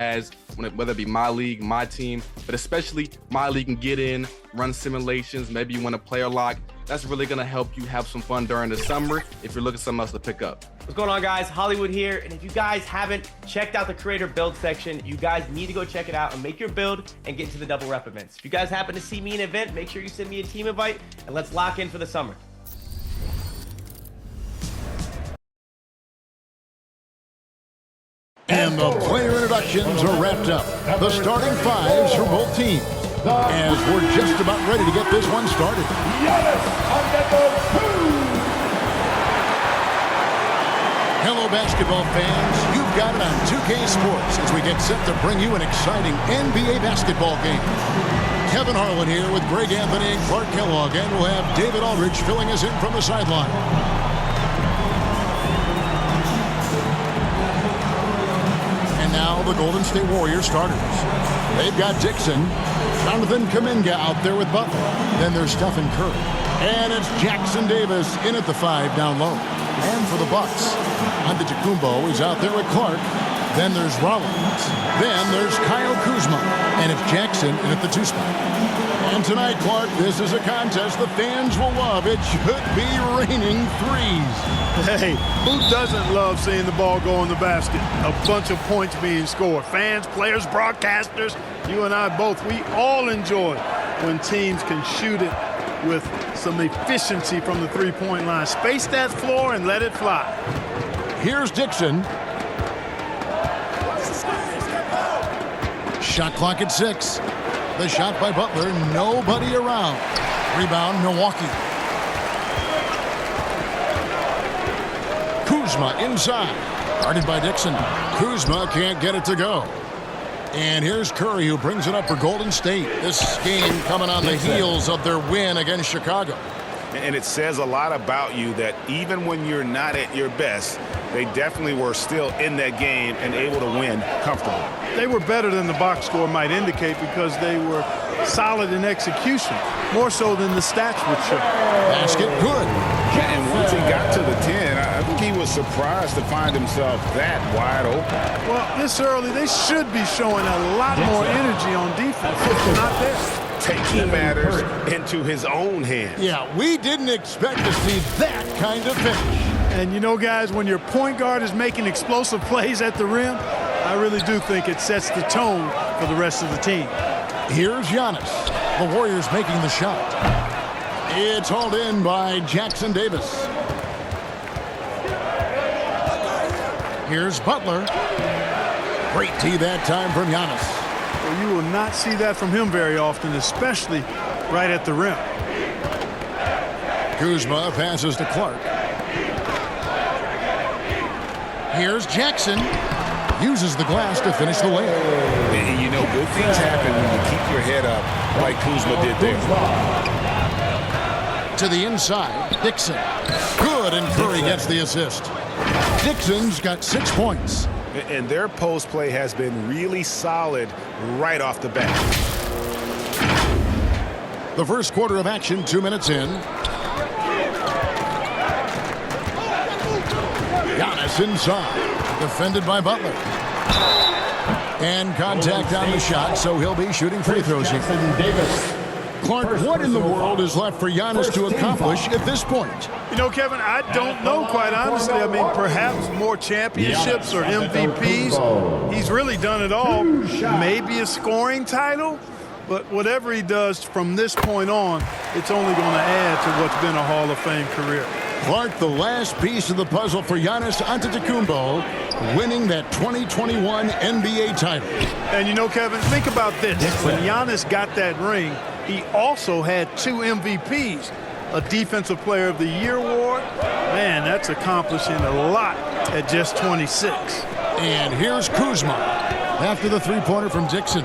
guys, whether it be my league, my team, but especially my league, and get in, run simulations. Maybe you want a player lock. That's really going to help you have some fun during the summer if you're looking for something else to pick up. What's going on, guys? Hollywood here. And if you guys haven't checked out the creator build section, you guys need to go check it out and make your build and get into the double rep events. If you guys happen to see me in an event, make sure you send me a team invite and let's lock in for the summer. And the player introductions are wrapped up. The starting fives for both teams. As we're just about ready to get this one started. Hello, basketball fans. You've got it on 2K Sports as we get set to bring you an exciting NBA basketball game. Kevin Harlan here with Greg Anthony and Clark Kellogg, and we'll have David Aldridge filling us in from the sideline. And now the Golden State Warriors starters. They've got Dixon, Jonathan Kuminga out there with Butler. Then there's Stephen Curry. And it's Jackson Davis in at the 5 down low. And for the Bucks, Antetokounmpo is out there with Clark. Then there's Rollins. Then there's Kyle Kuzma. And it's Jackson in at the 2 spot. And tonight, Clark, this is a contest the fans will love. It should be raining threes. Hey, who doesn't love seeing the ball go in the basket? A bunch of points being scored. Fans, players, broadcasters, you and I both, we all enjoy when teams can shoot it with some efficiency from the three-point line. Space that floor and let it fly. Here's Dixon. Shot clock at 6. The shot by Butler, nobody around. Rebound, Milwaukee. Kuzma inside. Guarded by Dixon. Kuzma can't get it to go. And here's Curry, who brings it up for Golden State. This game coming on the heels of their win against Chicago. And it says a lot about you that even when you're not at your best, they definitely were still in that game and able to win comfortably. They were better than the box score might indicate because they were solid in execution, more so than the stats would show. Basket good. And once he got to the 10, I think he was surprised to find himself that wide open. Well, this early, they should be showing a lot more energy on defense. It's not there. Taking matters into his own hands. Yeah, we didn't expect to see that kind of finish. And you know, guys, when your point guard is making explosive plays at the rim, I really do think it sets the tone for the rest of the team. Here's Giannis. The Warriors making the shot. It's hauled in by Jackson Davis. Here's Butler. Great D that time from Giannis. Well, you will not see that from him very often, especially right at the rim. Kuzma passes to Clark. Here's Jackson. Uses the glass to finish the layup. And you know, good things happen when you keep your head up like Kuzma did there. To the inside, Dixon. Good, and Curry gets the assist. Dixon's got 6 points. And their post play has been really solid right off the bat. The first quarter of action, 2 minutes in. Giannis inside. Defended by Butler. And contact on the shot, so he'll be shooting free throws here. Clark, what in the world is left for Giannis to accomplish at this point? You know, Kevin, I don't know, quite honestly. I mean, perhaps more championships or MVPs. He's really done it all. Maybe a scoring title. But whatever he does from this point on, it's only going to add to what's been a Hall of Fame career. Clark, the last piece of the puzzle for Giannis Antetokounmpo, winning that 2021 NBA title. And you know, Kevin, think about this. When Giannis got that ring, he also had 2 MVPs, a Defensive Player of the Year award. Man, that's accomplishing a lot at just 26. And here's Kuzma after the three-pointer from Dixon.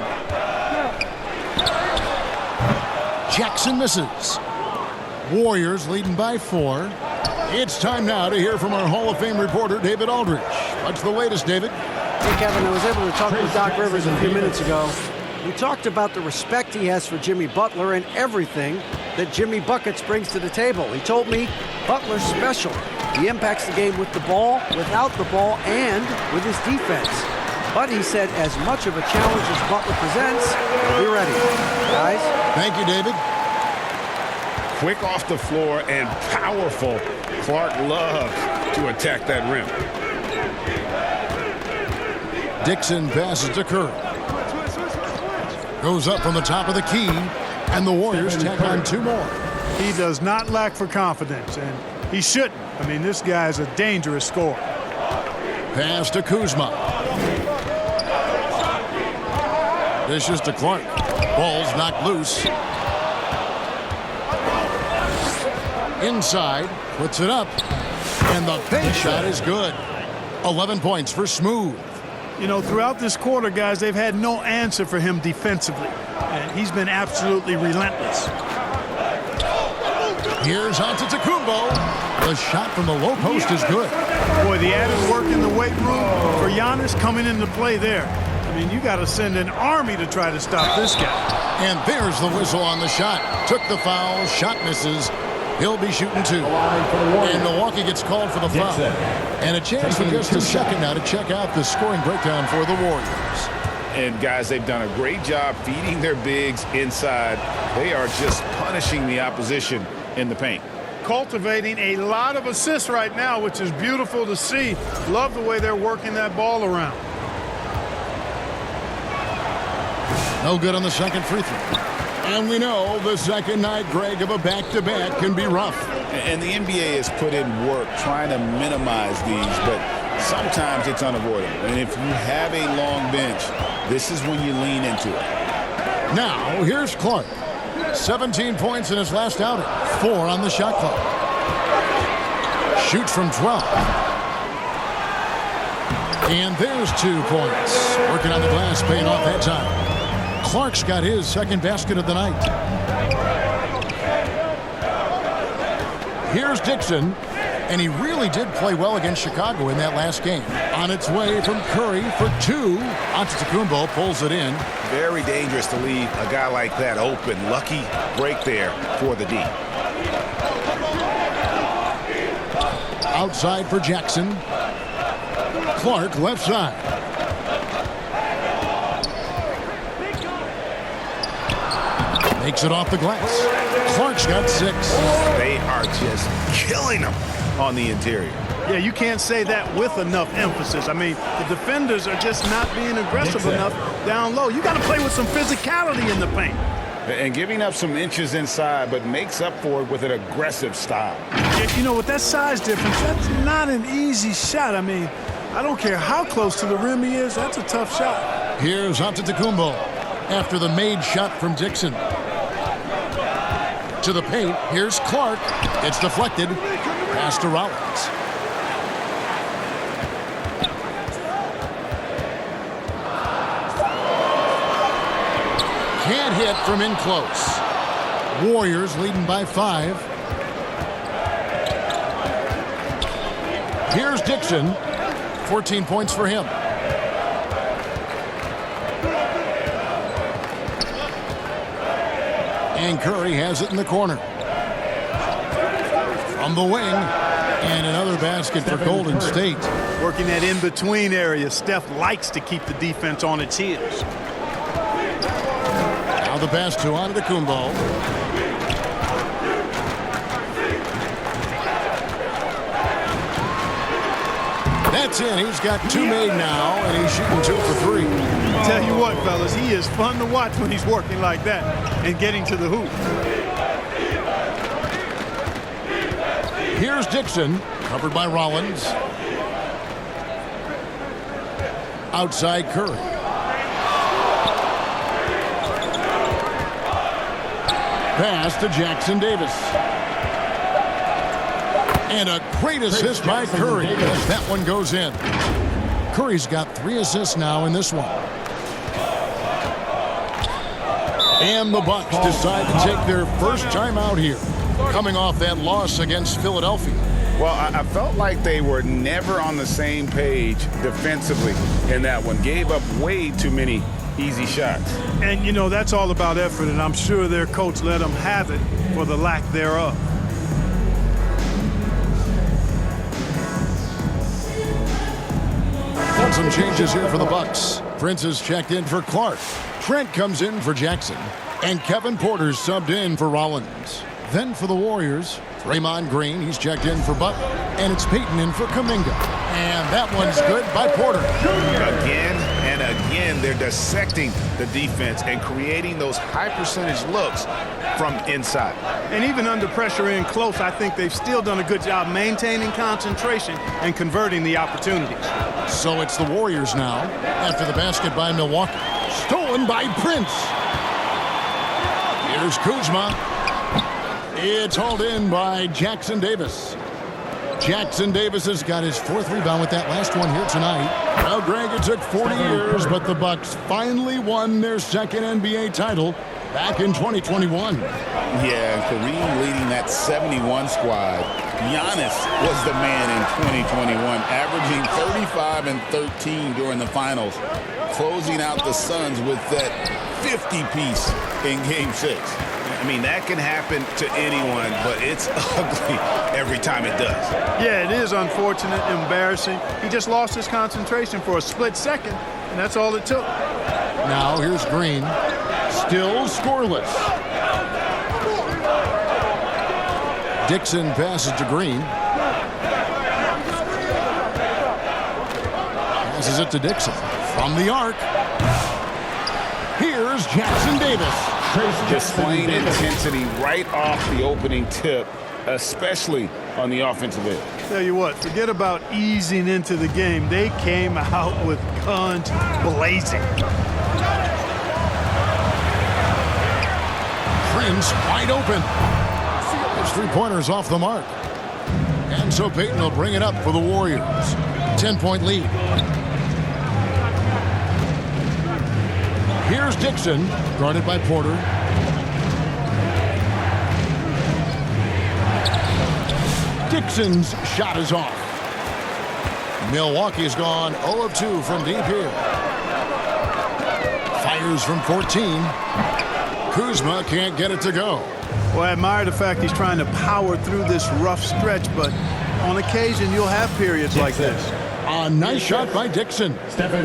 Jackson misses. Warriors leading by 4. It's time now to hear from our Hall of Fame reporter, David Aldridge. What's the latest, David? Hey, Kevin, I was able to talk with Doc Rivers a few minutes ago. We talked about the respect he has for Jimmy Butler and everything that Jimmy Buckets brings to the table. He told me Butler's special. He impacts the game with the ball, without the ball, and with his defense. But he said as much of a challenge as Butler presents, he'll be ready. Guys? Thank you, David. Quick off the floor and powerful. Clark loves to attack that rim. Dixon passes to Curry. Goes up from the top of the key, and the Warriors tack on 2 more. He does not lack for confidence, and he shouldn't. I mean, this guy is a dangerous scorer. Pass to Kuzma. Dishes to Clark. Ball's knocked loose. Inside, puts it up, and the bank shot is good. 11 points for Smooth. You know, throughout this quarter, guys, they've had no answer for him defensively, and he's been absolutely relentless. Here's Antetokounmpo. The shot from the low post is good. Boy, the added work in the weight room for Giannis coming into play there. I mean, you got to send an army to try to stop this guy. And there's the whistle on the shot. Took the foul, shot misses. He'll be shooting 2. And Milwaukee gets called for the foul. And a chance for just a second now to check out the scoring breakdown for the Warriors. And guys, they've done a great job feeding their bigs inside. They are just punishing the opposition in the paint. Cultivating a lot of assists right now, which is beautiful to see. Love the way they're working that ball around. No good on the second free throw. And we know the second night, Greg, of a back-to-back can be rough. And the NBA has put in work trying to minimize these, but sometimes it's unavoidable. And if you have a long bench, this is when you lean into it. Now, here's Clark. 17 points in his last outing. 4 on the shot clock. Shoots from 12. And there's 2 points. Working on the glass, paying off that time. Clark's got his second basket of the night. Here's Dixon, and he really did play well against Chicago in that last game. On its way from Curry for 2. Antetokounmpo pulls it in. Very dangerous to leave a guy like that open. Lucky break there for the D. Outside for Jackson. Clark left side. Makes it off the glass. Clark's got 6. They are just killing them on the interior. Yeah, you can't say that with enough emphasis. I mean, the defenders are just not being aggressive enough down low. You got to play with some physicality in the paint. And giving up some inches inside, but makes up for it with an aggressive style. You know, with that size difference, that's not an easy shot. I mean, I don't care how close to the rim he is, that's a tough shot. Here's Antetokounmpo after the made shot from Dixon. To the paint, here's Clark. It's deflected. Pass to Rollins. Can't hit from in close. Warriors leading by 5. Here's Dixon. 14 points for him. And Curry has it in the corner. From the wing. And another basket for Golden State. Working that in-between area. Steph likes to keep the defense on its heels. Now the pass to Antetokounmpo. That's in. He's got 2 made now, and he's shooting 2 for 3. Tell you what, fellas, he is fun to watch when he's working like that and getting to the hoop. Here's Dixon, covered by Rollins. Outside Curry. Pass to Jackson Davis. And a great assist by Curry as that one goes in. Curry's got 3 assists now in this one. And the Bucks decide to take their first time out here, coming off that loss against Philadelphia. Well, I felt like they were never on the same page defensively in that one. Gave up way too many easy shots. And, you know, that's all about effort, and I'm sure their coach let them have it for the lack thereof. And some changes here for the Bucks. Prince is checked in for Clark. Trent comes in for Jackson. And Kevin Porter's subbed in for Rollins. Then for the Warriors, Draymond Green, he's checked in for Butler. And it's Peyton in for Kuminga. And that one's good by Porter. Again and again, they're dissecting the defense and creating those high percentage looks from inside. And even under pressure in close, I think they've still done a good job maintaining concentration and converting the opportunities. So it's the Warriors now after the basket by Milwaukee. Stolen by Prince. Here's Kuzma. It's hauled in by Jackson Davis. Jackson Davis has got his 4th rebound with that last one here tonight. Well, Greg, it took 40 years, but the Bucks finally won their 2nd NBA title back in 2021. Yeah, Kareem leading that 71 squad. Giannis was the man in 2021, averaging 35 and 13 during the finals, closing out the Suns with that 50-piece in Game 6. I mean, that can happen to anyone, but it's ugly every time it does. Yeah, it is unfortunate, embarrassing. He just lost his concentration for a split second, and that's all it took. Now here's Green. Still scoreless. Dixon passes to Green. Passes it to Dixon. From the arc. Here's Jackson Davis. Displaying intensity right off the opening tip, especially on the offensive end. Tell you what, forget about easing into the game. They came out with guns blazing. Prince wide open. His 3-pointers off the mark. And so Peyton will bring it up for the Warriors. 10-point lead. Here's Dixon, guarded by Porter. Dixon's shot is off. Milwaukee's gone 0 of 2 from deep here. Fires from 14. Kuzma can't get it to go. Well, I admire the fact he's trying to power through this rough stretch, but on occasion you'll have periods like this. A nice shot by Dixon.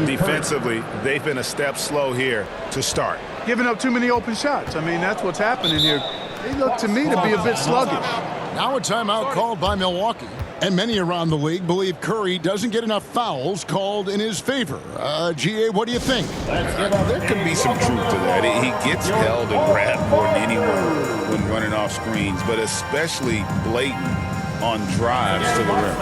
Defensively, they've been a step slow here to start. Giving up too many open shots. I mean, that's what's happening here. They look to me to be a bit sluggish. Now a timeout called by Milwaukee. And many around the league believe Curry doesn't get enough fouls called in his favor. GA, what do you think? There could be some truth to that. He gets held and grabbed more than anyone when running off screens, but especially blatant on drives to the rim.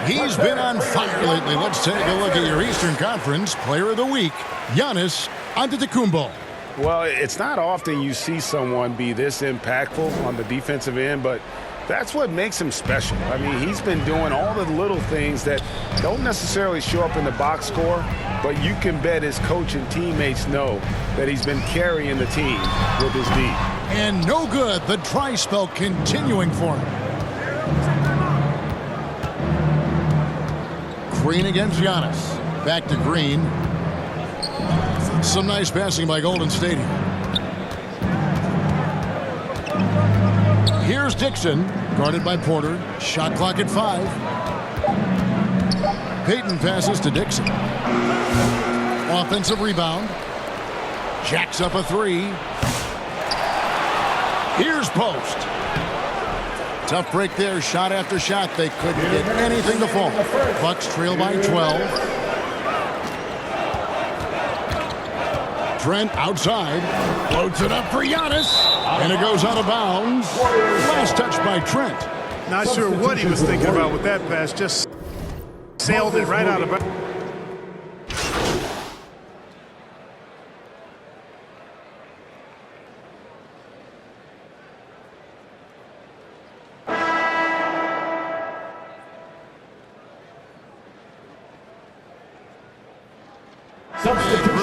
He's been on fire lately. Let's take a look at your Eastern Conference Player of the Week, Giannis Antetokounmpo. Well, it's not often you see someone be this impactful on the defensive end, but that's what makes him special. I mean, he's been doing all the little things that don't necessarily show up in the box score, but you can bet his coach and teammates know that he's been carrying the team with his D. And no good, the dry spell continuing for him. Green against Giannis. Back to Green. Some nice passing by Golden State here. Here's Dixon, guarded by Porter. Shot clock at 5. Peyton passes to Dixon. Offensive rebound. Jacks up a 3. Here's post. Tough break there, shot after shot. They couldn't get anything to fall. Bucks trail by 12. Trent outside. Floats it up for Giannis. And it goes out of bounds. Last touch by Trent. Not sure what he was thinking about with that pass. Just sailed it right out of bounds.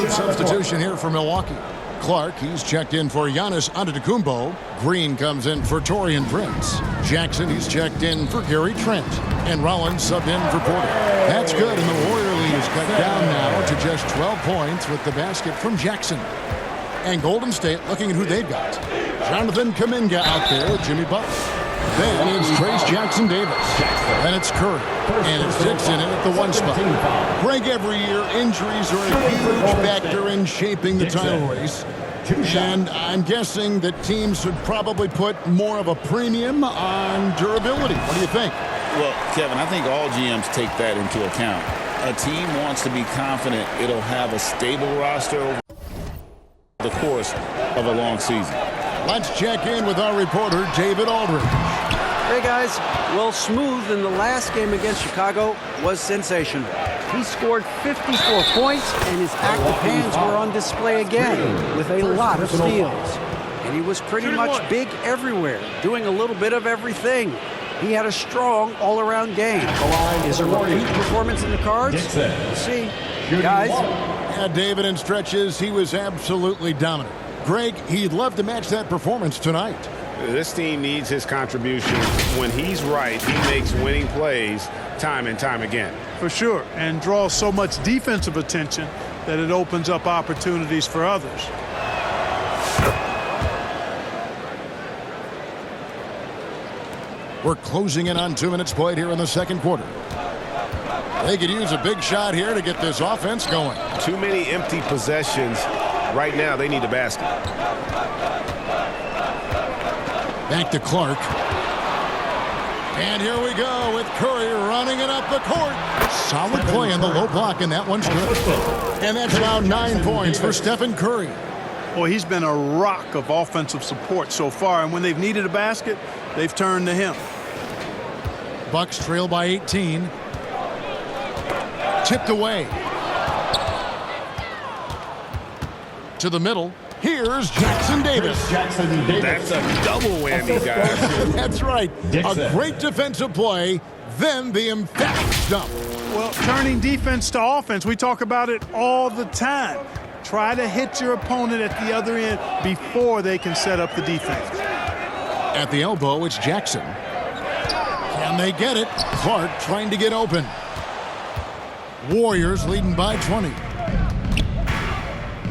Substitution here for Milwaukee. Clark, he's checked in for Giannis Antetokounmpo. Green comes in for Taurean Prince. Jackson, he's checked in for Gary Trent. And Rollins subbed in for Porter. That's good, and the Warrior lead is cut down now to just 12 points with the basket from Jackson. And Golden State looking at who they've got. Jonathan Kuminga out there with Jimmy Butler. Then it's Trace Jackson Davis. Then it's Curry. And it's Dixon in at the 1 spot. Greg, every year, injuries are a huge factor in shaping the title race. And I'm guessing that teams should probably put more of a premium on durability. What do you think? Well, Kevin, I think all GMs take that into account. A team wants to be confident it'll have a stable roster over the course of a long season. Let's check in with our reporter, David Aldridge. Hey guys, well, Smooth in the last game against Chicago was sensational. He scored 54 points, and his active hands were on display again with a lot of steals. And he was pretty much big everywhere, doing a little bit of everything. He had a strong all-around game. Is a repeat performance in the cards? We'll see. Guys? Yeah, David, in stretches, he was absolutely dominant. Greg, he'd love to match that performance tonight. This team needs his contribution. When he's right, he makes winning plays time and time again. For sure, and draws so much defensive attention that it opens up opportunities for others. We're closing in on 2 minutes played here in the second quarter. They could use a big shot here to get this offense going. Too many empty possessions. Right now, they need a basket. Back to Clark. And here we go with Curry running it up the court. Solid play in the low block, and that one's good. And that's now 9 points for Stephen Curry. Boy, he's been a rock of offensive support so far, and when they've needed a basket, they've turned to him. Bucks trail by 18. Tipped away. To the middle. Here's Jackson Davis. That's a double whammy, guys. That's right. A great defensive play, then the emphatic dump. Well, turning defense to offense, we talk about it all the time. Try to hit your opponent at the other end before they can set up the defense. At the elbow, it's Jackson. Can they get it? Clark trying to get open. Warriors leading by 20.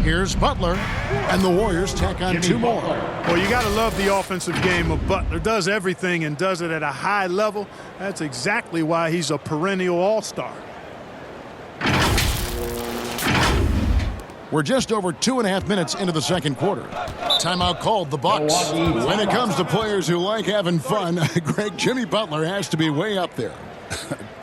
Here's Butler, and the Warriors tack on 2 more. Well, you got to love the offensive game of Butler. Does everything and does it at a high level. That's exactly why he's a perennial all-star. We're just over 2.5 minutes into the second quarter. Timeout called the Bucks. When it comes to players who like having fun, Greg, Jimmy Butler has to be way up there.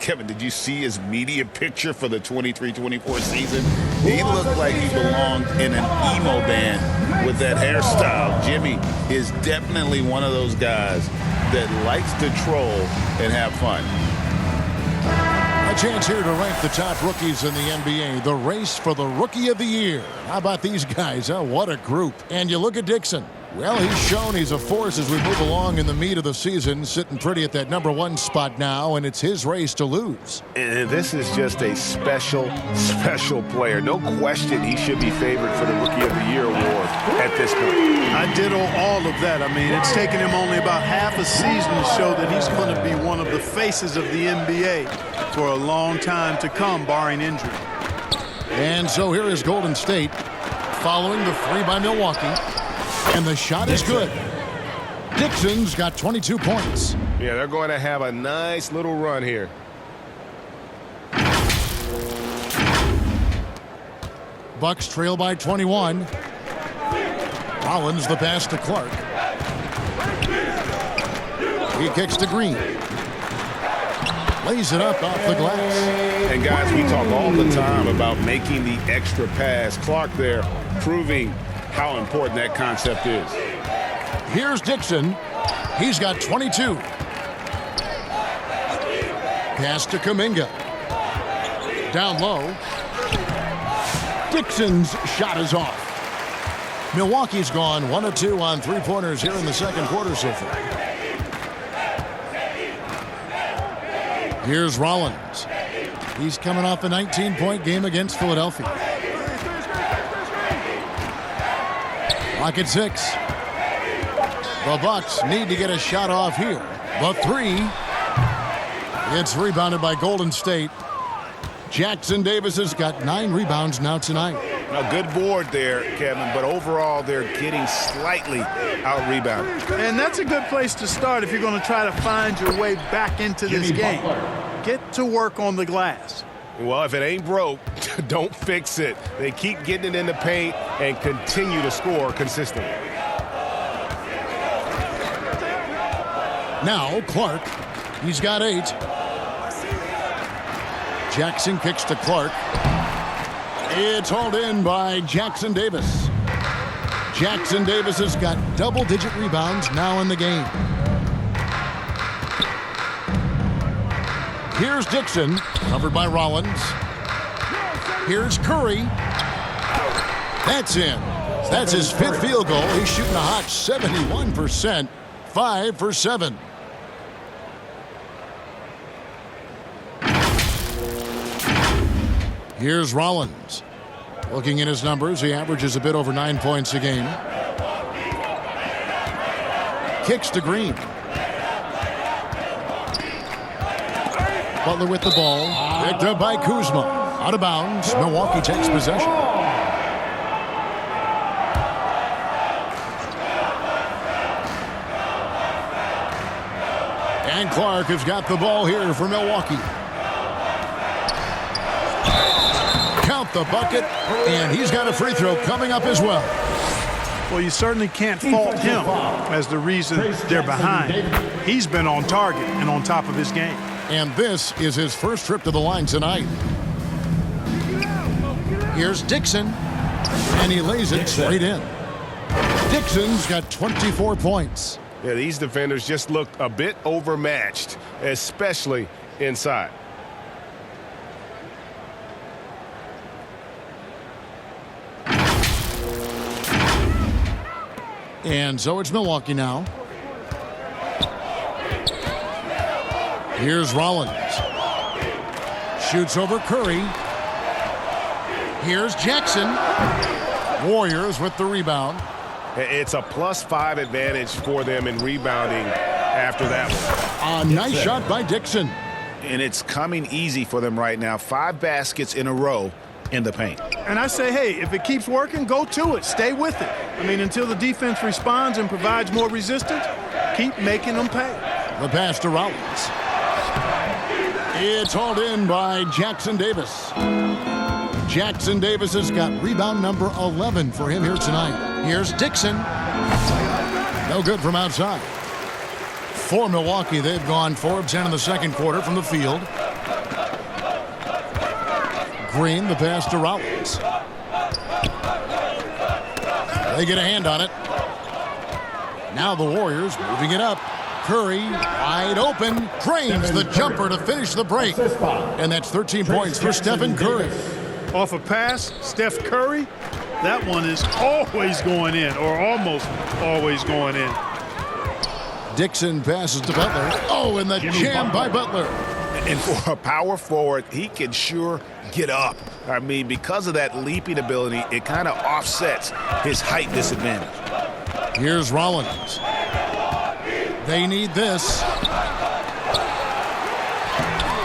Kevin, did you see his media picture for the 23-24 season? He looked like he belonged in an emo band with that hairstyle. Jimmy is definitely one of those guys that likes to troll and have fun. A chance here to rank the top rookies in the NBA. The race for the Rookie of the Year. How about these guys? Huh? What a group. And you look at Dixon. Well, he's shown he's a force as we move along in the meat of the season, sitting pretty at that #1 spot now, and it's his race to lose. And this is just a special, special player. No question he should be favored for the Rookie of the Year award at this point. I ditto all of that. I mean, it's taken him only about half a season to show that he's going to be one of the faces of the NBA for a long time to come, barring injury. And so here is Golden State following the 3 by Milwaukee. And the shot is good. Dixon's got 22 points. Yeah, they're going to have a nice little run here. Bucks trail by 21. Collins the pass to Clark. He kicks to Green. Lays it up off the glass. And guys, we talk all the time about making the extra pass. Clark there proving how important that concept is. Here's Dixon. He's got 22. Pass to Kuminga. Down low. Dixon's shot is off. Milwaukee's gone 1 of 2 on 3-pointers here in the second quarter so far. Here's Rollins. He's coming off a 19-point game against Philadelphia. Clock at 6. The Bucks need to get a shot off here. The 3. It's rebounded by Golden State. Jackson Davis has got 9 rebounds now tonight. A good board there, Kevin, but overall they're getting slightly out-rebounded. And that's a good place to start if you're going to try to find your way back into this game. Get to work on the glass. Well, if it ain't broke, don't fix it. They keep getting it in the paint and continue to score consistently. Now Clark. He's got 8. Jackson kicks to Clark. It's hauled in by Jackson Davis. Jackson Davis has got double-digit rebounds now in the game. Here's Dixon, covered by Rollins. Here's Curry. That's in. That's his 5th field goal. He's shooting a hot 71%, 5 for 7. Here's Rollins. Looking at his numbers, he averages a bit over 9 points a game. Kicks to Green. Butler with the ball. Picked up by Kuzma. Out of bounds. Milwaukee takes possession. And Clark has got the ball here for Milwaukee. Count the bucket, and he's got a free throw coming up as well. Well, you certainly can't fault him as the reason they're behind. He's been on target and on top of his game. And this is his first trip to the line tonight. Here's Dixon, and he lays it straight in. Dixon's got 24 points. Yeah, these defenders just looked a bit overmatched, especially inside. And so it's Milwaukee now. Here's Rollins. Shoots over Curry. Here's Jackson. Warriors with the rebound. It's a +5 advantage for them in rebounding after that one. A nice shot by Dixon. And it's coming easy for them right now. 5 baskets in a row in the paint. And I say, hey, if it keeps working, go to it. Stay with it. I mean, until the defense responds and provides more resistance, keep making them pay. The pass to Rollins. It's hauled in by Jackson Davis. Jackson Davis has got rebound number 11 for him here tonight. Here's Dixon. No good from outside. For Milwaukee, they've gone 4 of 10 in the second quarter from the field. Green, the pass to Rollins. They get a hand on it. Now the Warriors moving it up. Curry, wide open, drains the jumper to finish the break. And that's 13 points for Stephen Curry. Off a pass, Steph Curry, that one is always going in, or almost always going in. Dixon passes to Butler. Oh, and the jam by Butler. And for a power forward, he can sure get up. I mean, because of that leaping ability, it kind of offsets his height disadvantage. Here's Rollins. They need this.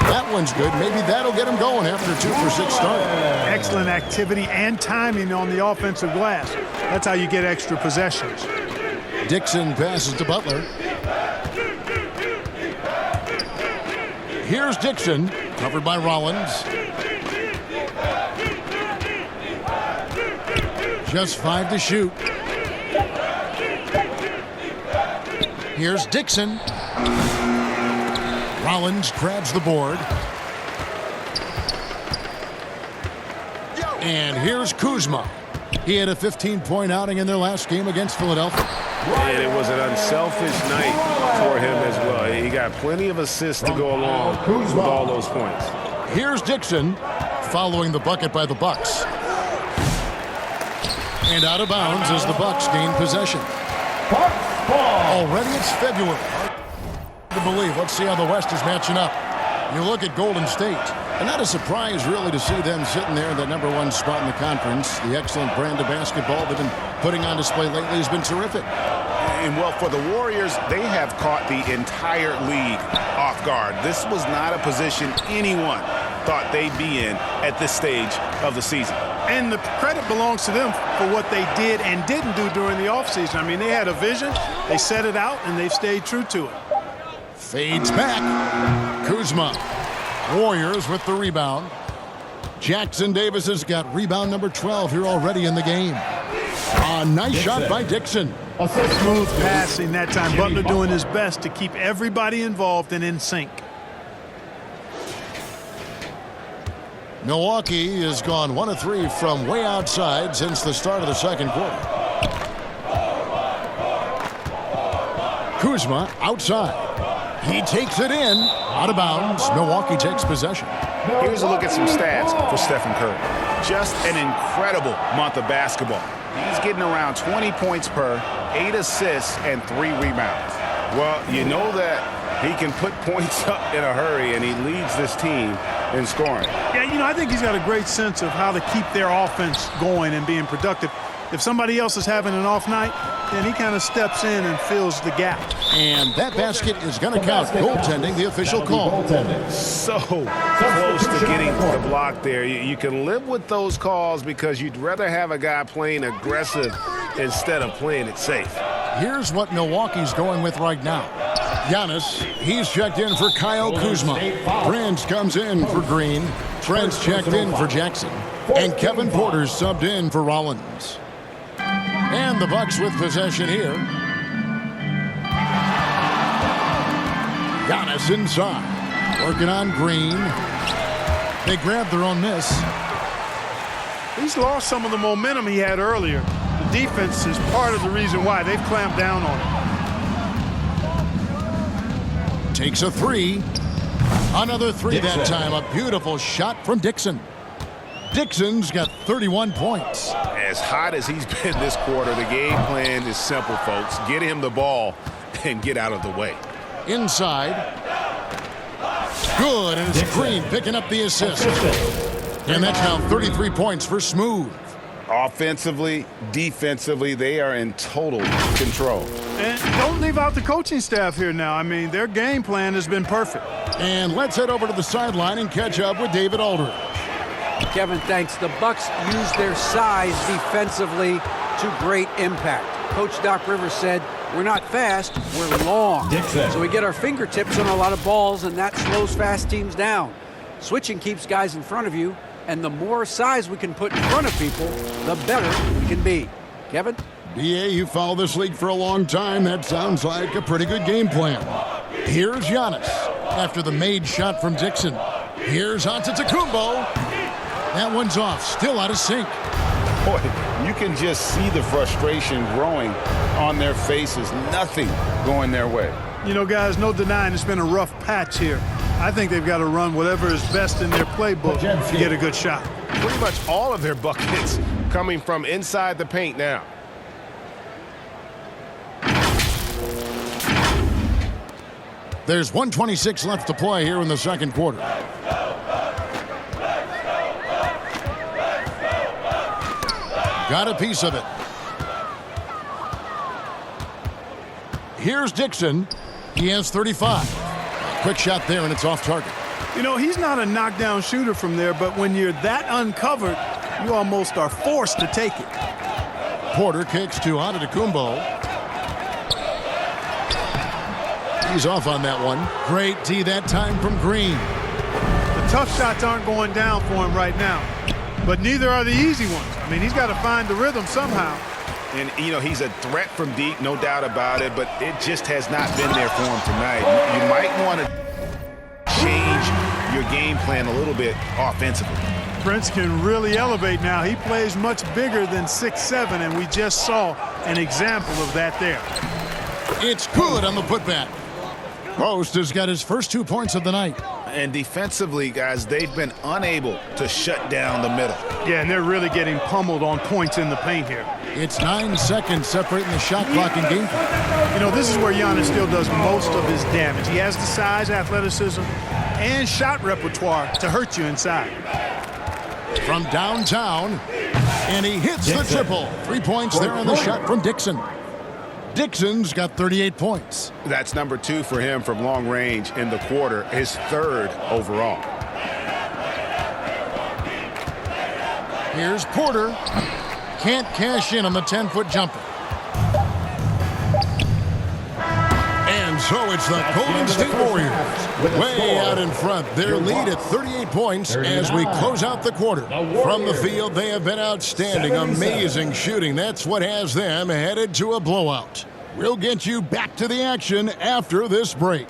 That one's good. Maybe that'll get him going after a 2 for 6 start. Excellent activity and timing on the offensive glass. That's how you get extra possessions. Dixon passes to Butler. Here's Dixon, covered by Rollins. Just 5 to shoot. Here's Dixon. Rollins grabs the board. And here's Kuzma. He had a 15-point outing in their last game against Philadelphia. And it was an unselfish night for him as well. He got plenty of assists to go along with all those points. Here's Dixon following the bucket by the Bucks. And out of bounds as the Bucks gain possession. Already it's February. Hard to believe. Let's see how the West is matching up. You look at Golden State, and not a surprise really to see them sitting there in the #1 spot in the conference. The excellent brand of basketball they've been putting on display lately has been terrific. And well, for the Warriors, they have caught the entire league off guard. This was not a position anyone thought they'd be in at this stage of the season. And the credit belongs to them for what they did and didn't do during the offseason. I mean, they had a vision, they set it out, and they've stayed true to it. Fades back. Kuzma. Warriors with the rebound. Jackson Davis has got rebound number 12 here already in the game. A nice shot by Dixon. Smooth passing that time. Butler doing his best to keep everybody involved and in sync. Milwaukee has gone 1 of 3 from way outside since the start of the second quarter. Kuzma outside. He takes it in. Out of bounds. Milwaukee takes possession. Here's a look at some stats for Stephen Curry. Just an incredible month of basketball. He's getting around 20 points per, 8 assists, and 3 rebounds. Well, you know that he can put points up in a hurry, and he leads this team in scoring. Yeah, you know, I think he's got a great sense of how to keep their offense going and being productive. If somebody else is having an off night, then he kind of steps in and fills the gap. And that basket is going to count. Goaltending, the official call. So close to getting the block there. You can live with those calls because you'd rather have a guy playing aggressive instead of playing it safe. Here's what Milwaukee's going with right now. Giannis, he's checked in for Kyle Kuzma. Prince comes in for Green. Trent's checked in for Jackson. And Kevin Porter's subbed in for Rollins. And the Bucks with possession here. Giannis inside. Working on Green. They grabbed their own miss. He's lost some of the momentum he had earlier. The defense is part of the reason why. They've clamped down on him. Takes a 3. Another 3 that time. A beautiful shot from Dixon. Dixon's got 31 points. As hot as he's been this quarter, the game plan is simple, folks. Get him the ball and get out of the way. Inside. Good, and it's Green picking up the assist. And that's now 33 points for Smooth. Offensively, defensively, they are in total control. And don't leave out the coaching staff here now. I mean, their game plan has been perfect. And let's head over to the sideline and catch up with David Aldridge. Kevin, thanks. The Bucks use their size defensively to great impact. Coach Doc Rivers said, we're not fast, we're long. Dixon. So we get our fingertips on a lot of balls, and that slows fast teams down. Switching keeps guys in front of you, and the more size we can put in front of people, the better we can be. Kevin? BA, you follow this league for a long time. That sounds like a pretty good game plan. Here's Giannis after the made shot from Dixon. Here's Antetokounmpo. That one's off, still out of sync. Boy, you can just see the frustration growing on their faces. Nothing going their way. You know, guys, no denying it's been a rough patch here. I think they've got to run whatever is best in their playbook to get a good shot. Pretty much all of their buckets coming from inside the paint now. There's 1:26 left to play here in the second quarter. Got a piece of it. Here's Dixon. He has 35. Quick shot there, and it's off target. You know, he's not a knockdown shooter from there, but when you're that uncovered, you almost are forced to take it. Porter kicks to Antetokounmpo. He's off on that one. Great D that time from Green. The tough shots aren't going down for him right now, but neither are the easy ones. I mean, he's got to find the rhythm somehow. And, you know, he's a threat from deep, no doubt about it, but it just has not been there for him tonight. You might want to change your game plan a little bit offensively. Prince can really elevate now. He plays much bigger than 6'7", and we just saw an example of that there. It's good on the putback. Post has got his first 2 points of the night. And defensively, guys, they've been unable to shut down the middle. Yeah, and they're really getting pummeled on points in the paint here. It's 9 seconds separating the shot clock and game clock. You know, this is where Giannis still does most of his damage. He has the size, athleticism, and shot repertoire to hurt you inside. From downtown, and he hits the triple. 3 points there on the shot from Dixon. Dixon's got 38 points. That's number 2 for him from long range in the quarter, his 3rd overall. Here's Porter. Can't cash in on the 10-foot jumper. And so it's the Golden State Warriors way out in front. Their lead at 38 points as we close out the quarter. From the field, they have been outstanding. Amazing shooting. That's what has them headed to a blowout. We'll get you back to the action after this break.